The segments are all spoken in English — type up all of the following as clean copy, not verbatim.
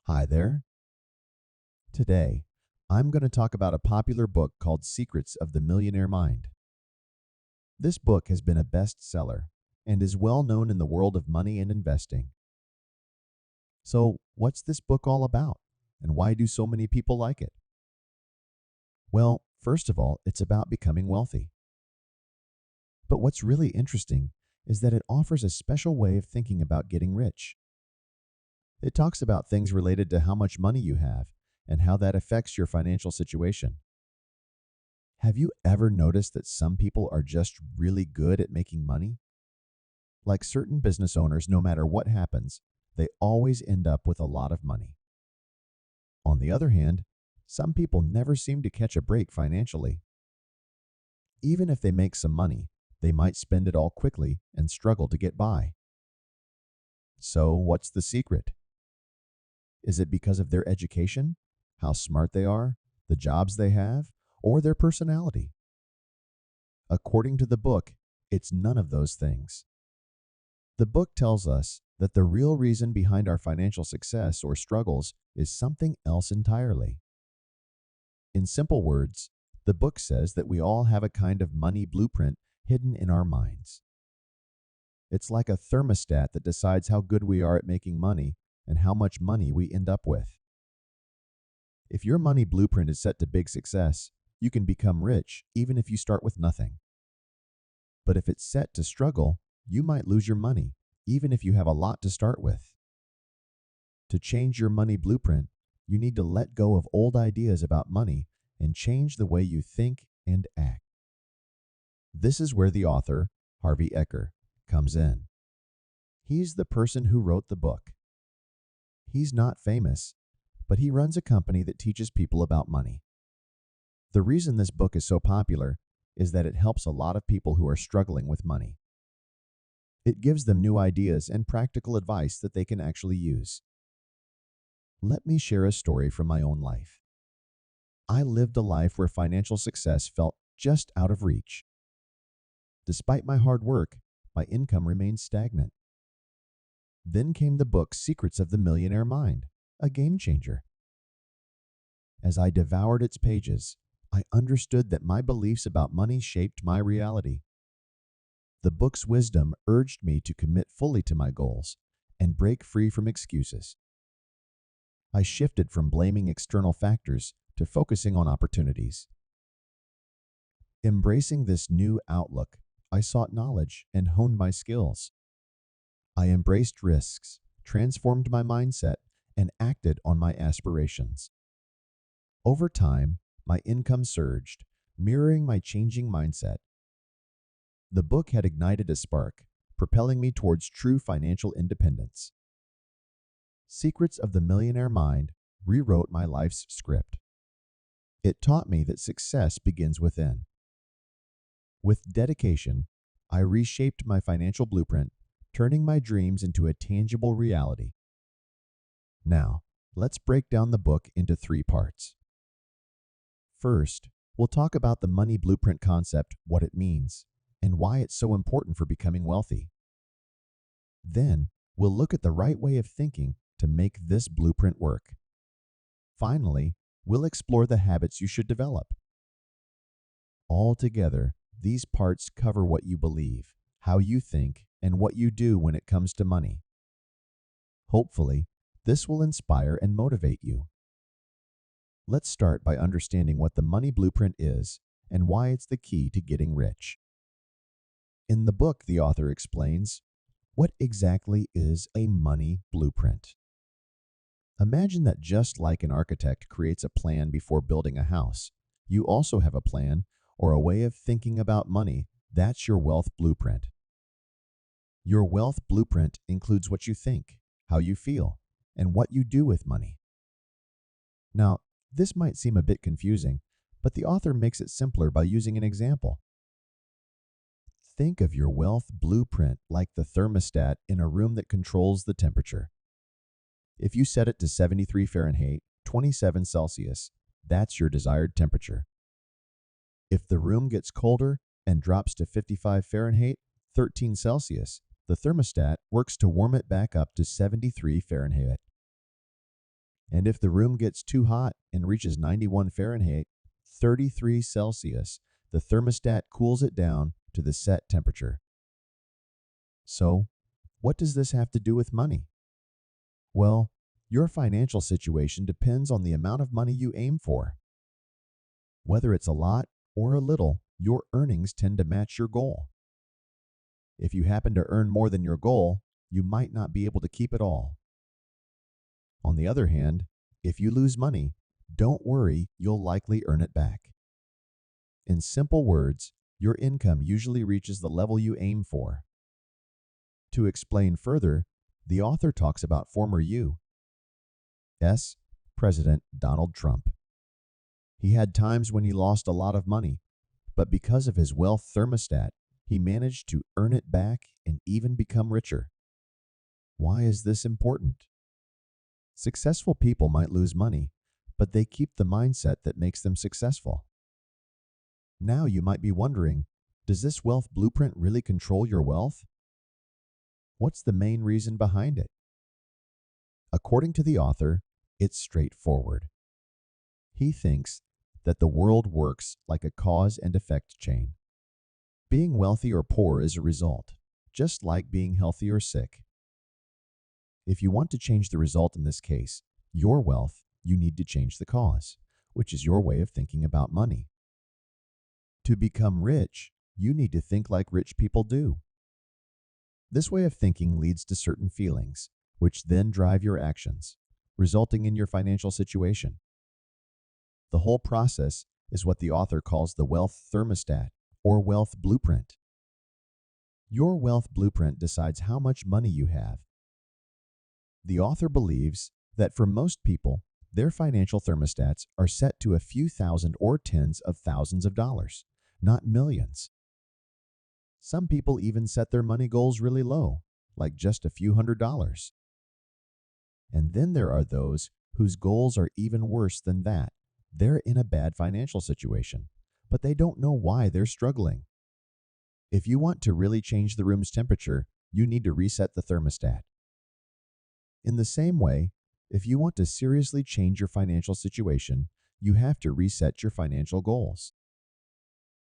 Hi there. Today, I'm going to talk about a popular book called Secrets of the Millionaire Mind. This book has been a bestseller and is well known in the world of money and investing. So, what's this book all about, and why do so many people like it? Well, first of all, it's about becoming wealthy. But what's really interesting is that it offers a special way of thinking about getting rich. It talks about things related to how much money you have and how that affects your financial situation. Have you ever noticed that some people are just really good at making money? Like certain business owners, no matter what happens, they always end up with a lot of money. On the other hand, some people never seem to catch a break financially. Even if they make some money, they might spend it all quickly and struggle to get by. So, what's the secret? Is it because of their education, how smart they are, the jobs they have, or their personality? According to the book, it's none of those things. The book tells us that the real reason behind our financial success or struggles is something else entirely. In simple words, the book says that we all have a kind of money blueprint hidden in our minds. It's like a thermostat that decides how good we are at making money and how much money we end up with. If your money blueprint is set to big success, you can become rich even if you start with nothing. But if it's set to struggle, you might lose your money even if you have a lot to start with. To change your money blueprint, you need to let go of old ideas about money and change the way you think and act. This is where the author, Harvey Eker, comes in. He's the person who wrote the book. He's not famous, but he runs a company that teaches people about money. The reason this book is so popular is that it helps a lot of people who are struggling with money. It gives them new ideas and practical advice that they can actually use. Let me share a story from my own life. I lived a life where financial success felt just out of reach. Despite my hard work, my income remained stagnant. Then came the book Secrets of the Millionaire Mind, a game changer. As I devoured its pages, I understood that my beliefs about money shaped my reality. The book's wisdom urged me to commit fully to my goals and break free from excuses. I shifted from blaming external factors to focusing on opportunities. Embracing this new outlook, I sought knowledge and honed my skills. I embraced risks, transformed my mindset, and acted on my aspirations. Over time, my income surged, mirroring my changing mindset. The book had ignited a spark, propelling me towards true financial independence. Secrets of the Millionaire Mind rewrote my life's script. It taught me that success begins within. With dedication, I reshaped my financial blueprint, turning my dreams into a tangible reality. Now, let's break down the book into 3 parts. First, we'll talk about the money blueprint concept, what it means, and why it's so important for becoming wealthy. Then, we'll look at the right way of thinking to make this blueprint work. Finally, we'll explore the habits you should develop. Altogether, these parts cover what you believe, how you think, and what you do when it comes to money. Hopefully, this will inspire and motivate you. Let's start by understanding what the money blueprint is and why it's the key to getting rich. In the book, the author explains, what exactly is a money blueprint? Imagine that just like an architect creates a plan before building a house, you also have a plan or a way of thinking about money. That's your wealth blueprint. Your wealth blueprint includes what you think, how you feel, and what you do with money. Now, this might seem a bit confusing, but the author makes it simpler by using an example. Think of your wealth blueprint like the thermostat in a room that controls the temperature. If you set it to 73 Fahrenheit, 27 Celsius, that's your desired temperature. If the room gets colder and drops to 55 Fahrenheit, 13 Celsius, the thermostat works to warm it back up to 73 Fahrenheit. And if the room gets too hot and reaches 91 Fahrenheit, 33 Celsius, the thermostat cools it down to the set temperature. So, what does this have to do with money? Well, your financial situation depends on the amount of money you aim for. Whether it's a lot or a little, your earnings tend to match your goal. If you happen to earn more than your goal, you might not be able to keep it all. On the other hand, if you lose money, don't worry, you'll likely earn it back. In simple words, your income usually reaches the level you aim for. To explain further, the author talks about former U.S. President Donald Trump. He had times when he lost a lot of money, but because of his wealth thermostat, he managed to earn it back and even become richer. Why is this important? Successful people might lose money, but they keep the mindset that makes them successful. Now you might be wondering, does this wealth blueprint really control your wealth? What's the main reason behind it? According to the author, it's straightforward. He thinks that the world works like a cause and effect chain. Being wealthy or poor is a result, just like being healthy or sick. If you want to change the result in this case, your wealth, you need to change the cause, which is your way of thinking about money. To become rich, you need to think like rich people do. This way of thinking leads to certain feelings, which then drive your actions, resulting in your financial situation. The whole process is what the author calls the wealth thermostat or wealth blueprint. Your wealth blueprint decides how much money you have. The author believes that for most people, their financial thermostats are set to a few thousand or tens of thousands of dollars, not millions. Some people even set their money goals really low, like just a few $100s. And then there are those whose goals are even worse than that. They're in a bad financial situation, but they don't know why they're struggling. If you want to really change the room's temperature, you need to reset the thermostat. In the same way, if you want to seriously change your financial situation, you have to reset your financial goals.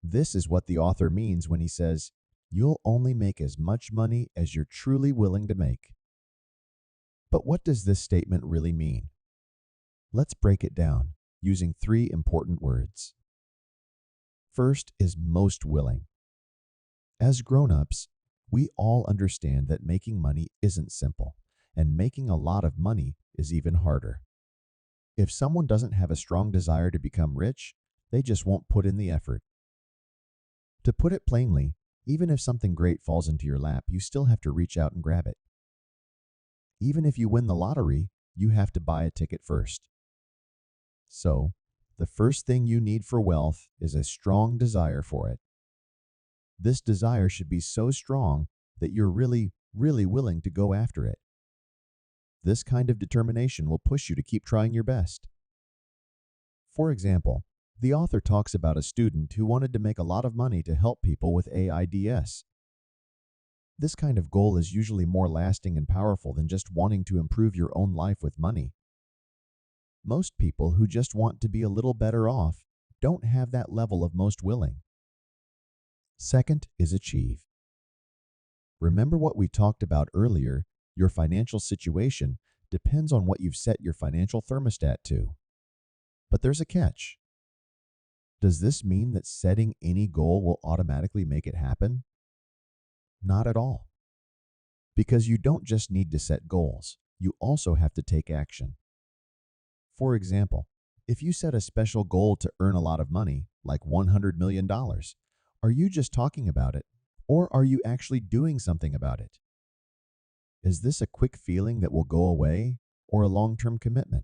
This is what the author means when he says, you'll only make as much money as you're truly willing to make. But what does this statement really mean? Let's break it down using 3 important words. First is most willing. As grown-ups, we all understand that making money isn't simple, and making a lot of money is even harder. If someone doesn't have a strong desire to become rich, they just won't put in the effort. To put it plainly, even if something great falls into your lap, you still have to reach out and grab it. Even if you win the lottery, you have to buy a ticket first. So, the first thing you need for wealth is a strong desire for it. This desire should be so strong that you're really willing to go after it. This kind of determination will push you to keep trying your best. For example, the author talks about a student who wanted to make a lot of money to help people with AIDS. This kind of goal is usually more lasting and powerful than just wanting to improve your own life with money. Most people who just want to be a little better off don't have that level of most willing. Second is achieve. Remember what we talked about earlier, your financial situation depends on what you've set your financial thermostat to. But there's a catch. Does this mean that setting any goal will automatically make it happen? Not at all. Because you don't just need to set goals, you also have to take action. For example, if you set a special goal to earn a lot of money, like $100 million, are you just talking about it, or are you actually doing something about it? Is this a quick feeling that will go away, or a long-term commitment?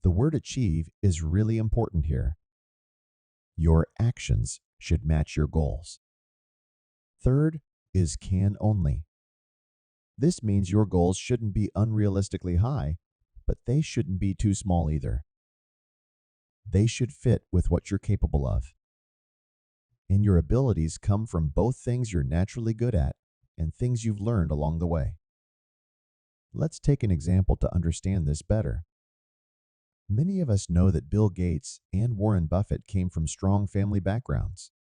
The word achieve is really important here. Your actions should match your goals. Third is can only. This means your goals shouldn't be unrealistically high, but they shouldn't be too small either. They should fit with what you're capable of. And your abilities come from both things you're naturally good at and things you've learned along the way. Let's take an example to understand this better. Many of us know that Bill Gates and Warren Buffett came from strong family backgrounds.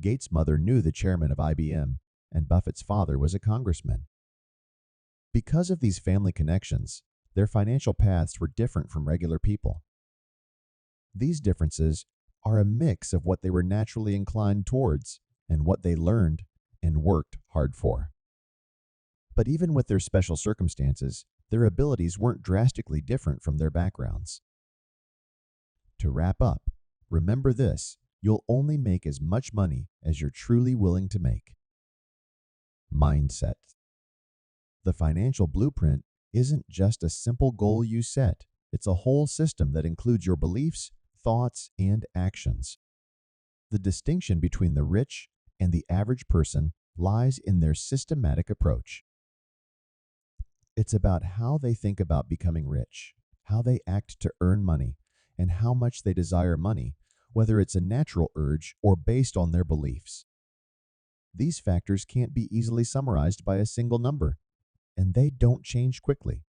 Gates' mother knew the chairman of IBM, and Buffett's father was a congressman. Because of these family connections, their financial paths were different from regular people. These differences are a mix of what they were naturally inclined towards and what they learned and worked hard for. But even with their special circumstances, their abilities weren't drastically different from their backgrounds. To wrap up, remember this: you'll only make as much money as you're truly willing to make. Mindset. The financial blueprint isn't just a simple goal you set, it's a whole system that includes your beliefs, thoughts, and actions. The distinction between the rich and the average person lies in their systematic approach. It's about how they think about becoming rich, how they act to earn money, and how much they desire money, whether it's a natural urge or based on their beliefs. These factors can't be easily summarized by a single number, and they don't change quickly.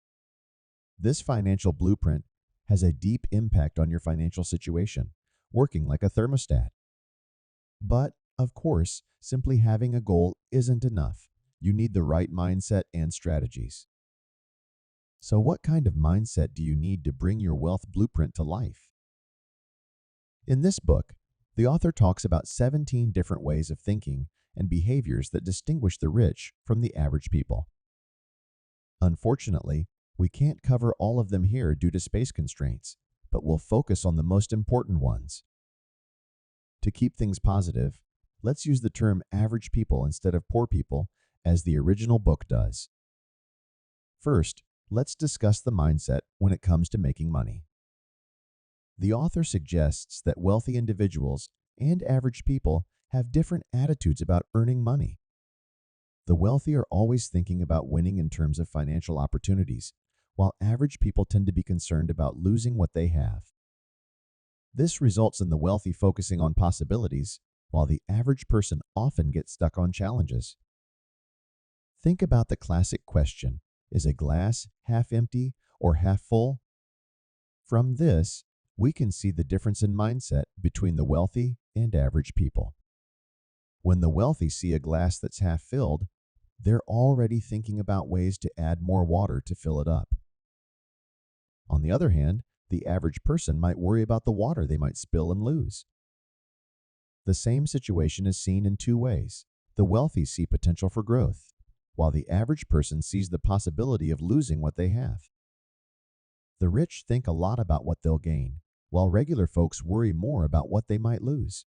This financial blueprint has a deep impact on your financial situation, working like a thermostat. But, of course, simply having a goal isn't enough. You need the right mindset and strategies. So what kind of mindset do you need to bring your wealth blueprint to life? In this book, the author talks about 17 different ways of thinking and behaviors that distinguish the rich from the average people. Unfortunately, we can't cover all of them here due to space constraints, but we'll focus on the most important ones. To keep things positive, let's use the term average people instead of poor people, as the original book does. First, let's discuss the mindset when it comes to making money. The author suggests that wealthy individuals and average people have different attitudes about earning money. The wealthy are always thinking about winning in terms of financial opportunities, while average people tend to be concerned about losing what they have. This results in the wealthy focusing on possibilities, while the average person often gets stuck on challenges. Think about the classic question: is a glass half empty or half full? From this, we can see the difference in mindset between the wealthy and average people. When the wealthy see a glass that's half filled, they're already thinking about ways to add more water to fill it up. On the other hand, the average person might worry about the water they might spill and lose. The same situation is seen in two ways. The wealthy see potential for growth, while the average person sees the possibility of losing what they have. The rich think a lot about what they'll gain, while regular folks worry more about what they might lose.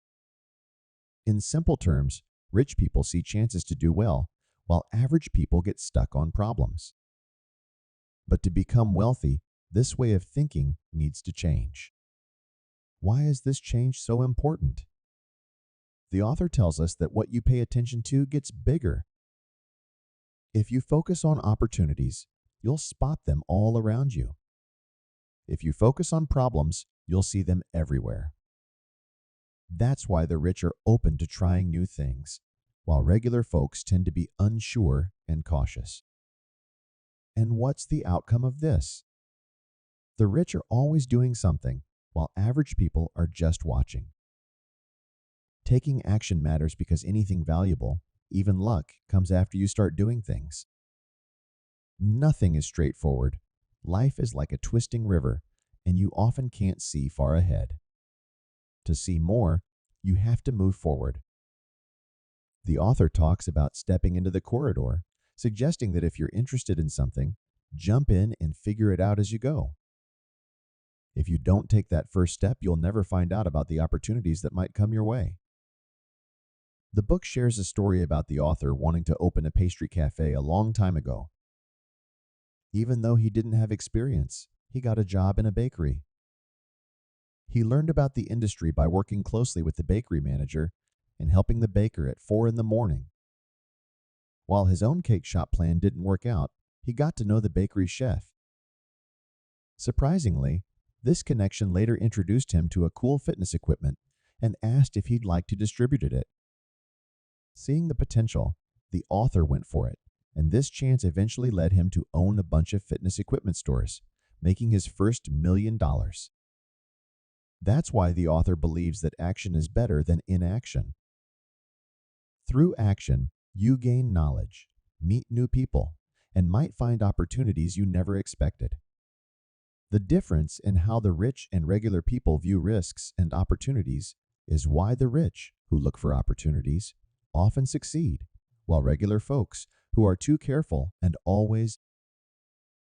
In simple terms, rich people see chances to do well, while average people get stuck on problems. But to become wealthy, this way of thinking needs to change. Why is this change so important? The author tells us that what you pay attention to gets bigger. If you focus on opportunities, you'll spot them all around you. If you focus on problems, you'll see them everywhere. That's why the rich are open to trying new things, while regular folks tend to be unsure and cautious. And what's the outcome of this? The rich are always doing something, while average people are just watching. Taking action matters because anything valuable, even luck, comes after you start doing things. Nothing is straightforward. Life is like a twisting river, and you often can't see far ahead. To see more, you have to move forward. The author talks about stepping into the corridor, suggesting that if you're interested in something, jump in and figure it out as you go. If you don't take that first step, you'll never find out about the opportunities that might come your way. The book shares a story about the author wanting to open a pastry cafe a long time ago. Even though he didn't have experience, he got a job in a bakery. He learned about the industry by working closely with the bakery manager and helping the baker at 4 in the morning. While his own cake shop plan didn't work out, he got to know the bakery chef. Surprisingly, this connection later introduced him to a cool fitness equipment and asked if he'd like to distribute it. Seeing the potential, the author went for it, and this chance eventually led him to own a bunch of fitness equipment stores, making his first $1 million. That's why the author believes that action is better than inaction. Through action, you gain knowledge, meet new people, and might find opportunities you never expected. The difference in how the rich and regular people view risks and opportunities is why the rich, who look for opportunities, often succeed, while regular folks, who are too careful and always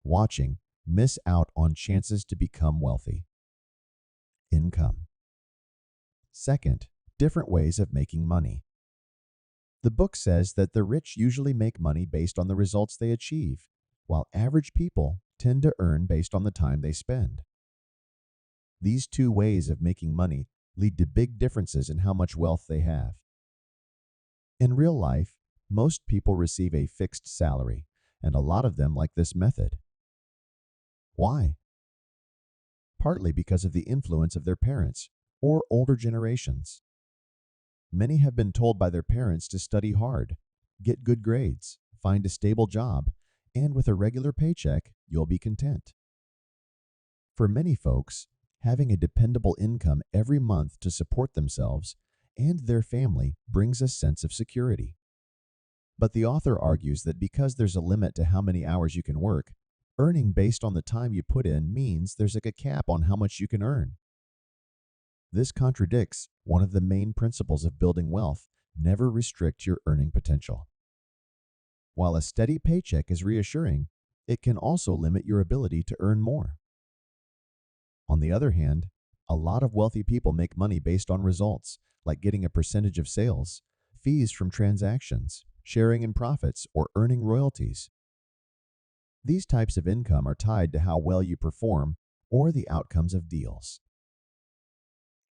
watching, miss out on chances to become wealthy. Income. Second, different ways of making money. The book says that the rich usually make money based on the results they achieve, while average people tend to earn based on the time they spend. These two ways of making money lead to big differences in how much wealth they have. In real life, most people receive a fixed salary, and a lot of them like this method. Why? Partly because of the influence of their parents or older generations. Many have been told by their parents to study hard, get good grades, find a stable job, and with a regular paycheck, you'll be content. For many folks, having a dependable income every month to support themselves and their family brings a sense of security. But the author argues that because there's a limit to how many hours you can work, earning based on the time you put in means there's a cap on how much you can earn. This contradicts one of the main principles of building wealth: never restrict your earning potential. While a steady paycheck is reassuring, it can also limit your ability to earn more. On the other hand, a lot of wealthy people make money based on results, like getting a percentage of sales, fees from transactions, sharing in profits, or earning royalties. These types of income are tied to how well you perform or the outcomes of deals.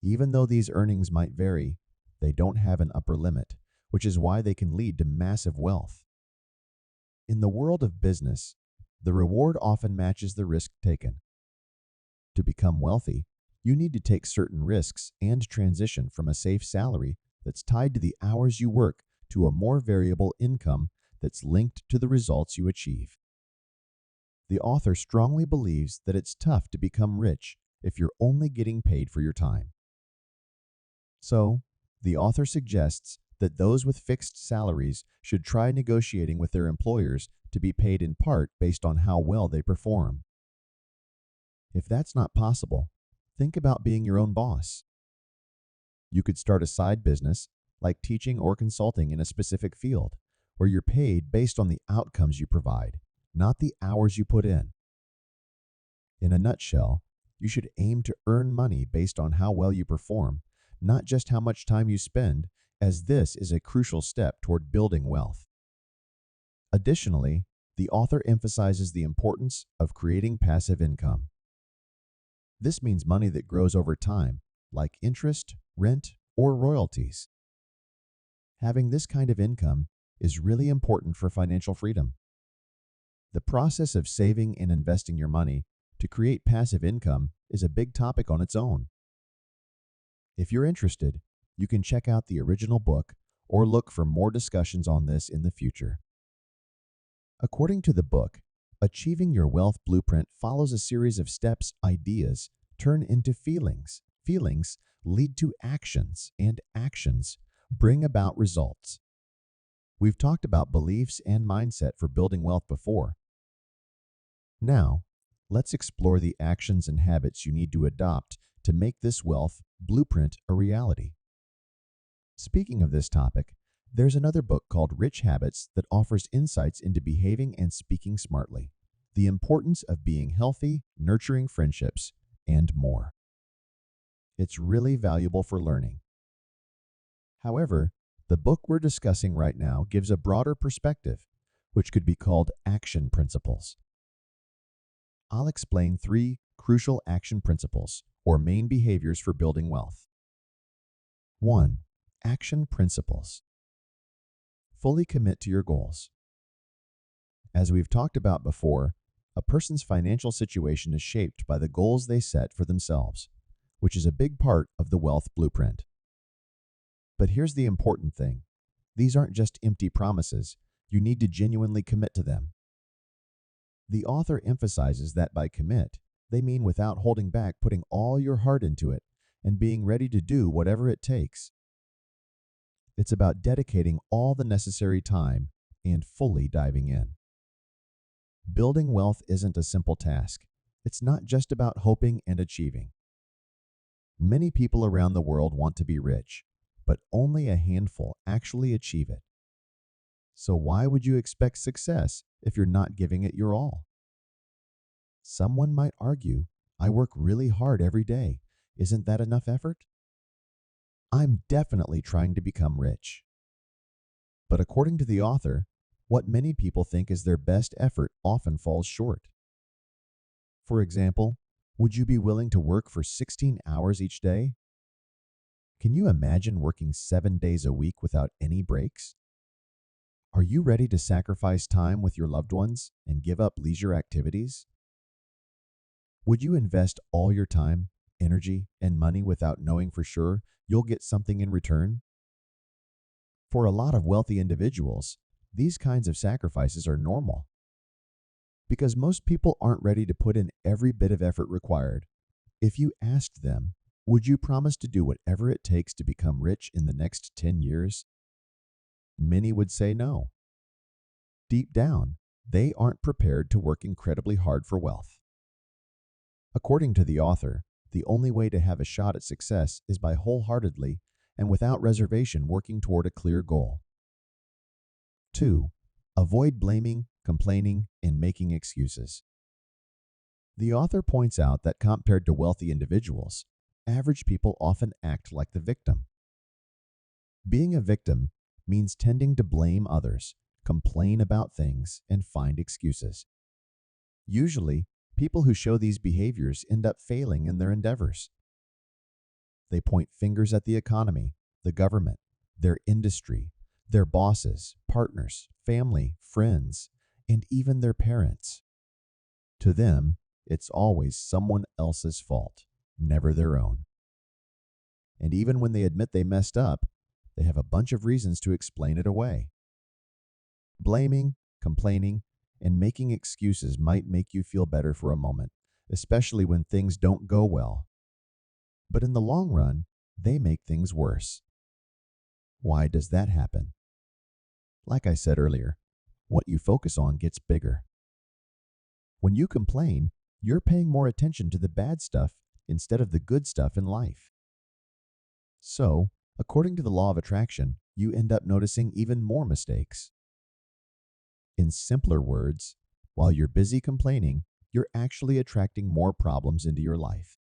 Even though these earnings might vary, they don't have an upper limit, which is why they can lead to massive wealth. In the world of business, the reward often matches the risk taken. To become wealthy, you need to take certain risks and transition from a safe salary that's tied to the hours you work to a more variable income that's linked to the results you achieve. The author strongly believes that it's tough to become rich if you're only getting paid for your time. So, the author suggests that those with fixed salaries should try negotiating with their employers to be paid in part based on how well they perform. If that's not possible, think about being your own boss. You could start a side business, like teaching or consulting in a specific field, where you're paid based on the outcomes you provide, not the hours you put in. In a nutshell, you should aim to earn money based on how well you perform, not just how much time you spend, as this is a crucial step toward building wealth. Additionally, the author emphasizes the importance of creating passive income. This means money that grows over time, like interest, rent, or royalties. Having this kind of income is really important for financial freedom. The process of saving and investing your money to create passive income is a big topic on its own. If you're interested, you can check out the original book or look for more discussions on this in the future. According to the book, achieving your wealth blueprint follows a series of steps. Ideas turn into feelings. Feelings lead to actions, and actions bring about results. We've talked about beliefs and mindset for building wealth before. Now, let's explore the actions and habits you need to adopt to make this wealth blueprint a reality. Speaking of this topic, there's another book called Rich Habits that offers insights into behaving and speaking smartly, the importance of being healthy, nurturing friendships, and more. It's really valuable for learning. However, the book we're discussing right now gives a broader perspective, which could be called action principles. I'll explain 3 crucial action principles, or main behaviors for building wealth. 1. Action principles. Fully commit to your goals. As we've talked about before, a person's financial situation is shaped by the goals they set for themselves, which is a big part of the wealth blueprint. But here's the important thing. These aren't just empty promises. You need to genuinely commit to them. The author emphasizes that by commit, They mean without holding back, putting all your heart into it and being ready to do whatever it takes. It's about dedicating all the necessary time and fully diving in. Building wealth isn't a simple task. It's not just about hoping and achieving. Many people around the world want to be rich, but only a handful actually achieve it. So why would you expect success if you're not giving it your all? Someone might argue, I work really hard every day. Isn't that enough effort? I'm definitely trying to become rich. But according to the author, what many people think is their best effort often falls short. For example, would you be willing to work for 16 hours each day? Can you imagine working 7 days a week without any breaks? Are you ready to sacrifice time with your loved ones and give up leisure activities? Would you invest all your time, energy, and money without knowing for sure you'll get something in return? For a lot of wealthy individuals, these kinds of sacrifices are normal. Because most people aren't ready to put in every bit of effort required. If you asked them, would you promise to do whatever it takes to become rich in the next 10 years? Many would say no. Deep down, they aren't prepared to work incredibly hard for wealth. According to the author, the only way to have a shot at success is by wholeheartedly and without reservation working toward a clear goal. 2. Avoid blaming, complaining, and making excuses. The author points out that compared to wealthy individuals, average people often act like the victim. Being a victim means tending to blame others, complain about things, and find excuses. Usually, people who show these behaviors end up failing in their endeavors. They point fingers at the economy, the government, their industry, their bosses, partners, family, friends, and even their parents. To them, it's always someone else's fault, never their own. And even when they admit they messed up, they have a bunch of reasons to explain it away. Blaming, complaining, and making excuses might make you feel better for a moment, especially when things don't go well. But in the long run, they make things worse. Why does that happen? Like I said earlier, what you focus on gets bigger. When you complain, you're paying more attention to the bad stuff instead of the good stuff in life. So, according to the law of attraction, you end up noticing even more mistakes. In simpler words, while you're busy complaining, you're actually attracting more problems into your life.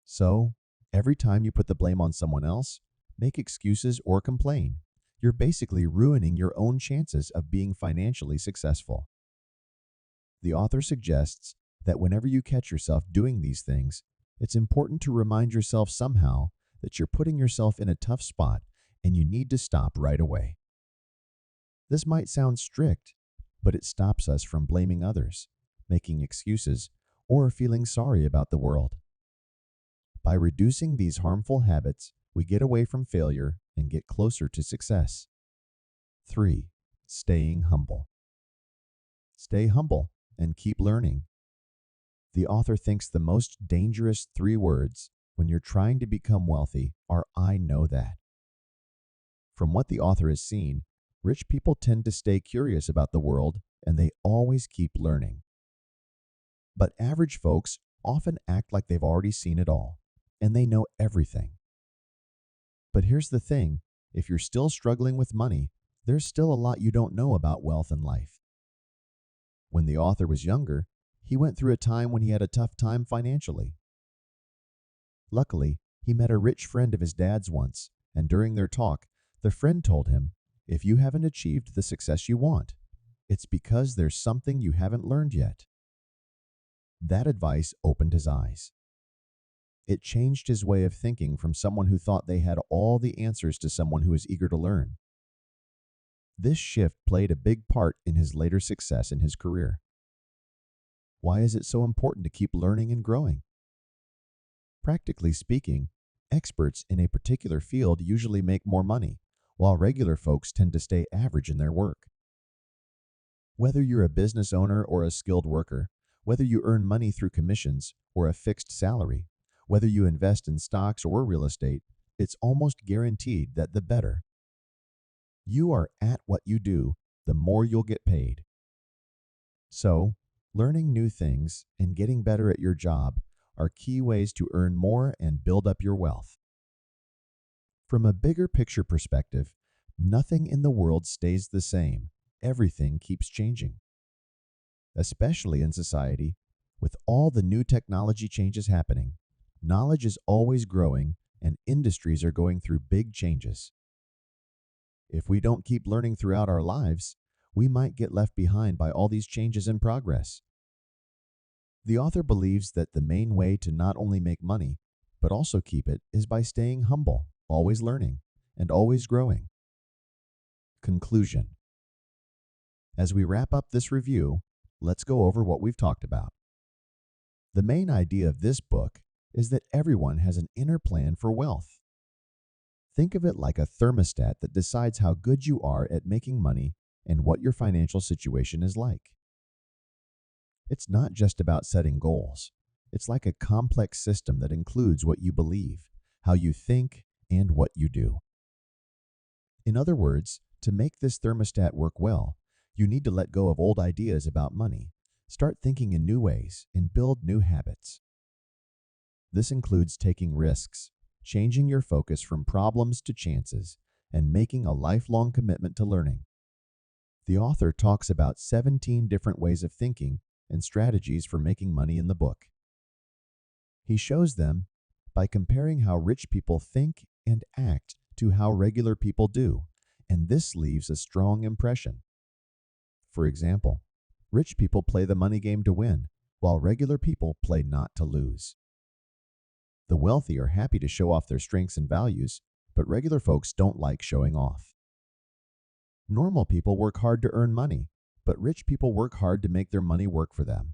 So, every time you put the blame on someone else, make excuses, or complain, you're basically ruining your own chances of being financially successful. The author suggests that whenever you catch yourself doing these things, it's important to remind yourself somehow that you're putting yourself in a tough spot and you need to stop right away. This might sound strict, but it stops us from blaming others, making excuses, or feeling sorry about the world. By reducing these harmful habits, we get away from failure and get closer to success. 3. Staying humble. Stay humble and keep learning. The author thinks the most dangerous 3 words when you're trying to become wealthy are "I know that." From what the author has seen, rich people tend to stay curious about the world and they always keep learning. But average folks often act like they've already seen it all and they know everything. But here's the thing, if you're still struggling with money, there's still a lot you don't know about wealth and life. When the author was younger, he went through a time when he had a tough time financially. Luckily, he met a rich friend of his dad's once, and during their talk, the friend told him, if you haven't achieved the success you want, it's because there's something you haven't learned yet. That advice opened his eyes. It changed his way of thinking from someone who thought they had all the answers to someone who was eager to learn. This shift played a big part in his later success in his career. Why is it so important to keep learning and growing? Practically speaking, experts in a particular field usually make more money, while regular folks tend to stay average in their work. Whether you're a business owner or a skilled worker, Whether you earn money through commissions or a fixed salary, whether you invest in stocks or real estate, it's almost guaranteed that the better you are at what you do, the more you'll get paid. So, learning new things and getting better at your job are key ways to earn more and build up your wealth. From a bigger picture perspective, nothing in the world stays the same. Everything keeps changing. Especially in society, with all the new technology changes happening, knowledge is always growing and industries are going through big changes. If we don't keep learning throughout our lives, we might get left behind by all these changes in progress. The author believes that the main way to not only make money, but also keep it is by staying humble, always learning, and always growing. Conclusion. As we wrap up this review, let's go over what we've talked about. The main idea of this book is that everyone has an inner plan for wealth. Think of it like a thermostat that decides how good you are at making money and what your financial situation is like. It's not just about setting goals. It's like a complex system that includes what you believe, how you think, and what you do. In other words, to make this thermostat work well, you need to let go of old ideas about money, start thinking in new ways, and build new habits. This includes taking risks, changing your focus from problems to chances, and making a lifelong commitment to learning. The author talks about 17 different ways of thinking and strategies for making money in the book. He shows them by comparing how rich people think and act to how regular people do, and this leaves a strong impression. For example, rich people play the money game to win, while regular people play not to lose. The wealthy are happy to show off their strengths and values, but regular folks don't like showing off. Normal people work hard to earn money, but rich people work hard to make their money work for them.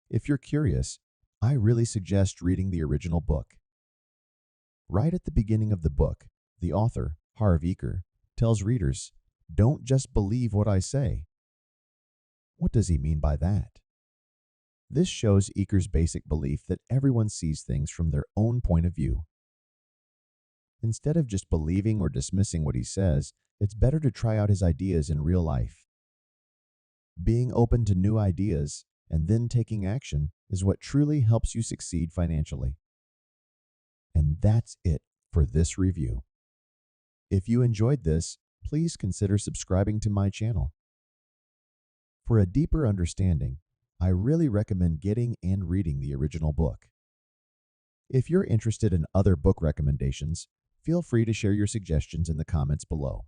If you're curious, I really suggest reading the original book. Right at the beginning of the book, the author, Harv Eker, tells readers, "Don't just believe what I say." What does he mean by that? This shows Eker's basic belief that everyone sees things from their own point of view. Instead of just believing or dismissing what he says, it's better to try out his ideas in real life. Being open to new ideas and then taking action is what truly helps you succeed financially. And that's it for this review. If you enjoyed this, please consider subscribing to my channel. For a deeper understanding, I really recommend getting and reading the original book. If you're interested in other book recommendations, feel free to share your suggestions in the comments below.